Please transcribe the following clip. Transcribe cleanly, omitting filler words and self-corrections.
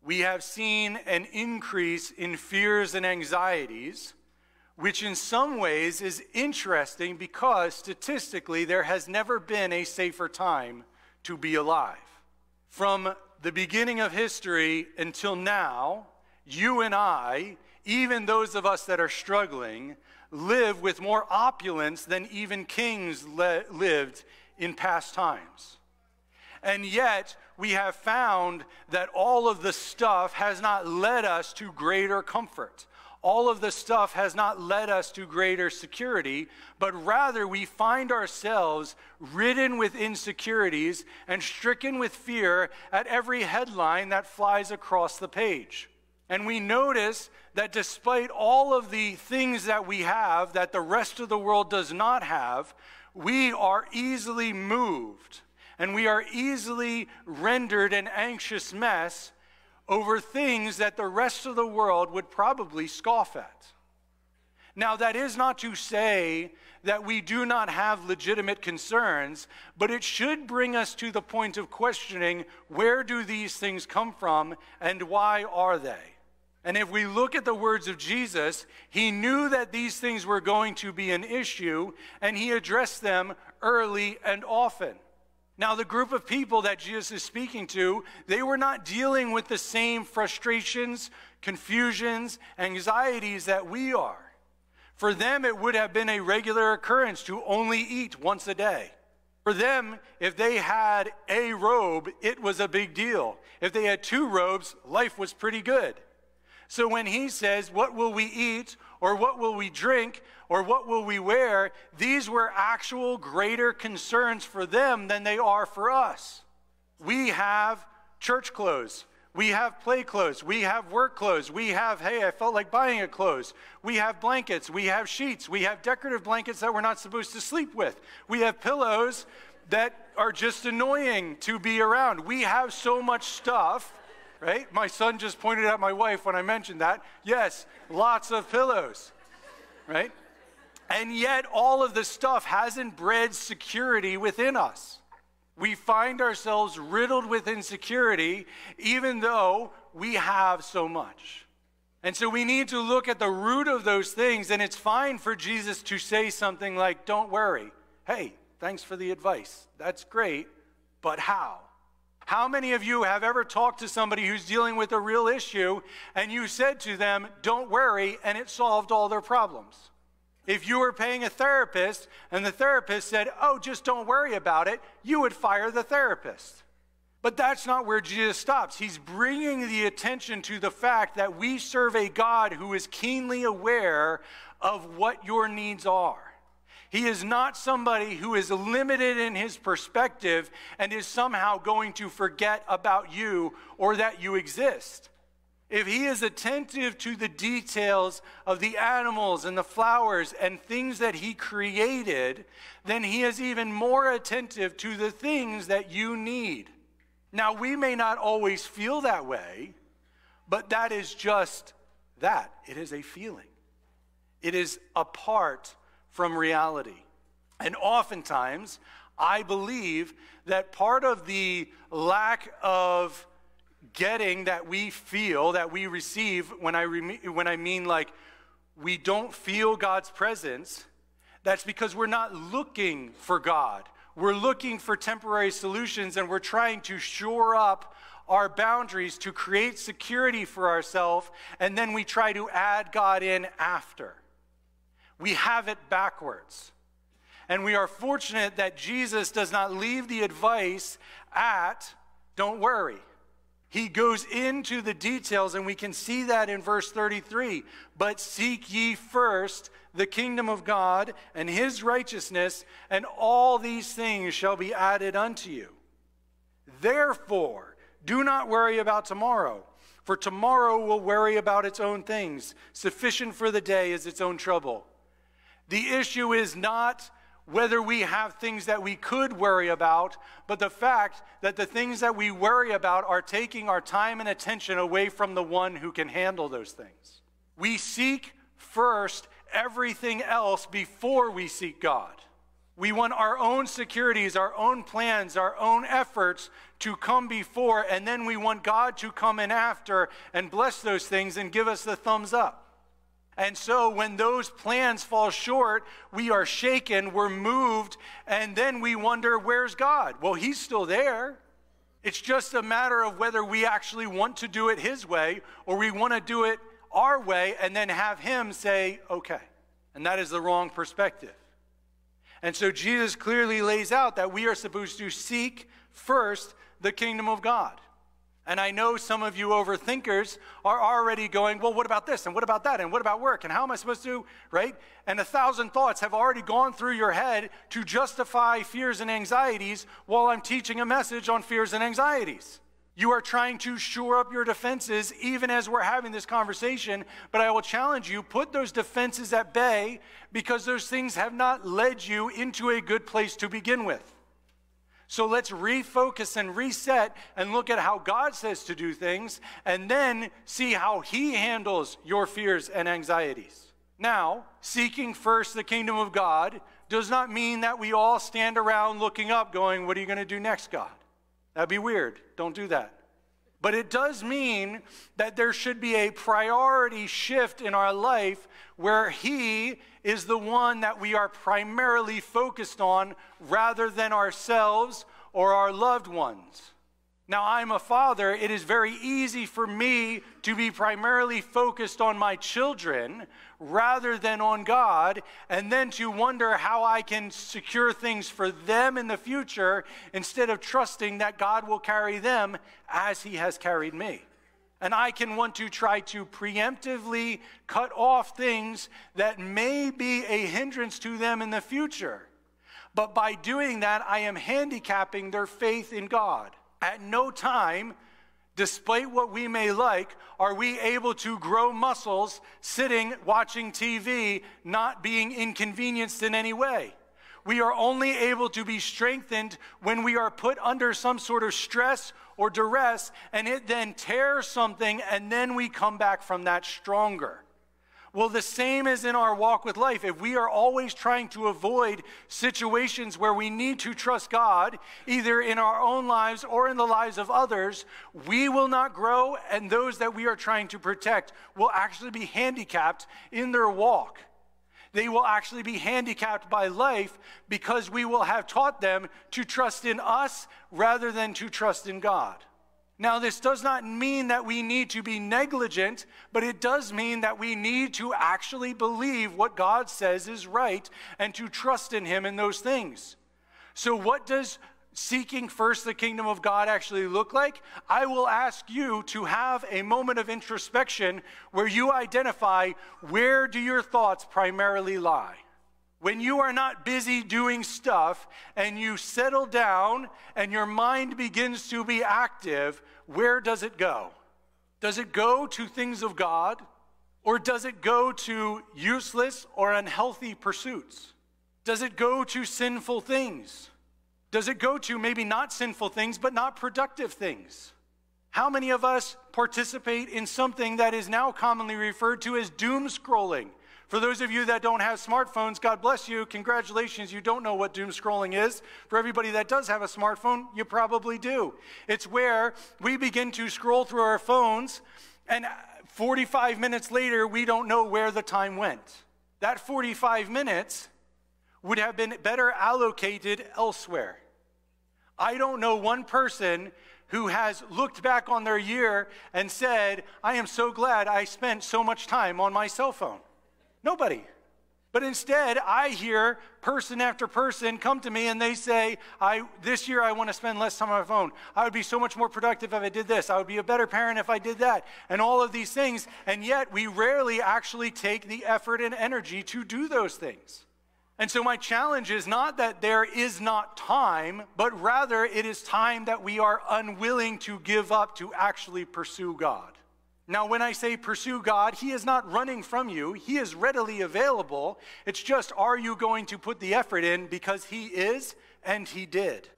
we have seen an increase in fears and anxieties, which in some ways is interesting because statistically there has never been a safer time to be alive. From the beginning of history until now, you and I, even those of us that are struggling, live with more opulence than even kings lived in past times. And yet, we have found that all of the stuff has not led us to greater comfort. All of the stuff has not led us to greater security, but rather we find ourselves ridden with insecurities and stricken with fear at every headline that flies across the page. And we notice that despite all of the things that we have that the rest of the world does not have, we are easily moved and we are easily rendered an anxious mess over things that the rest of the world would probably scoff at. Now, that is not to say that we do not have legitimate concerns, but it should bring us to the point of questioning, where do these things come from and why are they? And if we look at the words of Jesus, he knew that these things were going to be an issue, and he addressed them early and often. Now, the group of people that Jesus is speaking to, they were not dealing with the same frustrations, confusions, anxieties that we are. For them, it would have been a regular occurrence to only eat once a day. For them, if they had a robe, it was a big deal. If they had 2 robes, life was pretty good. So when he says, what will we eat, or what will we drink, or what will we wear, these were actual greater concerns for them than they are for us. We have church clothes. We have play clothes. We have work clothes. We have, hey, I felt like buying a clothes. We have blankets. We have sheets. We have decorative blankets that we're not supposed to sleep with. We have pillows that are just annoying to be around. We have so much stuff, right? My son just pointed at my wife when I mentioned that. Yes, lots of pillows, right? And yet all of this stuff hasn't bred security within us. We find ourselves riddled with insecurity even though we have so much. And so we need to look at the root of those things, and it's fine for Jesus to say something like, don't worry. Hey, thanks for the advice. That's great, but how? How many of you have ever talked to somebody who's dealing with a real issue and you said to them, don't worry, and it solved all their problems? If you were paying a therapist and the therapist said, oh, just don't worry about it, you would fire the therapist. But that's not where Jesus stops. He's bringing the attention to the fact that we serve a God who is keenly aware of what your needs are. He is not somebody who is limited in his perspective and is somehow going to forget about you or that you exist. If he is attentive to the details of the animals and the flowers and things that he created, then he is even more attentive to the things that you need. Now, we may not always feel that way, but that is just that. It is a feeling. It is apart from reality. And oftentimes, I believe that part of the lack of getting that we feel, that we receive, when I mean like we don't feel God's presence, that's because we're not looking for God. We're looking for temporary solutions, and we're trying to shore up our boundaries to create security for ourselves, and then we try to add God in after. We have it backwards. And we are fortunate that Jesus does not leave the advice at, don't worry. He goes into the details, and we can see that in verse 33. But seek ye first the kingdom of God and his righteousness, and all these things shall be added unto you. Therefore, do not worry about tomorrow, for tomorrow will worry about its own things. Sufficient for the day is its own trouble. The issue is not whether we have things that we could worry about, but the fact that the things that we worry about are taking our time and attention away from the one who can handle those things. We seek first everything else before we seek God. We want our own securities, our own plans, our own efforts to come before, and then we want God to come in after and bless those things and give us the thumbs up. And so when those plans fall short, we are shaken, we're moved, and then we wonder, where's God? Well, he's still there. It's just a matter of whether we actually want to do it his way or we want to do it our way and then have him say, okay. And that is the wrong perspective. And so Jesus clearly lays out that we are supposed to seek first the kingdom of God. And I know some of you overthinkers are already going, well, what about this? And what about that? And what about work? And how am I supposed to, right? And 1,000 thoughts have already gone through your head to justify fears and anxieties while I'm teaching a message on fears and anxieties. You are trying to shore up your defenses even as we're having this conversation, but I will challenge you, put those defenses at bay because those things have not led you into a good place to begin with. So let's refocus and reset and look at how God says to do things and then see how he handles your fears and anxieties. Now, seeking first the kingdom of God does not mean that we all stand around looking up going, what are you going to do next, God? That'd be weird. Don't do that. But it does mean that there should be a priority shift in our life where he is the one that we are primarily focused on rather than ourselves or our loved ones. Now, I'm a father. It is very easy for me to be primarily focused on my children rather than on God, and then to wonder how I can secure things for them in the future instead of trusting that God will carry them as he has carried me. And I can want to try to preemptively cut off things that may be a hindrance to them in the future. But by doing that, I am handicapping their faith in God. At no time, despite what we may like, are we able to grow muscles sitting, watching TV, not being inconvenienced in any way. We are only able to be strengthened when we are put under some sort of stress or duress, and it then tears something, and then we come back from that stronger. Well, the same is in our walk with life. If we are always trying to avoid situations where we need to trust God, either in our own lives or in the lives of others, we will not grow, and those that we are trying to protect will actually be handicapped in their walk. They will actually be handicapped by life because we will have taught them to trust in us rather than to trust in God. Now, this does not mean that we need to be negligent, but it does mean that we need to actually believe what God says is right and to trust in him in those things. So what does seeking first the kingdom of God actually look like? I will ask you to have a moment of introspection where you identify where do your thoughts primarily lie. When you are not busy doing stuff and you settle down and your mind begins to be active, where does it go? Does it go to things of God, or does it go to useless or unhealthy pursuits? Does it go to sinful things? Does it go to maybe not sinful things, but not productive things? How many of us participate in something that is now commonly referred to as doom scrolling? For those of you that don't have smartphones, God bless you. Congratulations, you don't know what doom scrolling is. For everybody that does have a smartphone, you probably do. It's where we begin to scroll through our phones, and 45 minutes later, we don't know where the time went. That 45 minutes would have been better allocated elsewhere. I don't know one person who has looked back on their year and said, I am so glad I spent so much time on my cell phone. Nobody. But instead, I hear person after person come to me and they say, this year I want to spend less time on my phone. I would be so much more productive if I did this. I would be a better parent if I did that. And all of these things. And yet we rarely actually take the effort and energy to do those things. And so my challenge is not that there is not time, but rather it is time that we are unwilling to give up to actually pursue God. Now, when I say pursue God, he is not running from you. He is readily available. It's just, are you going to put the effort in because he is and he did?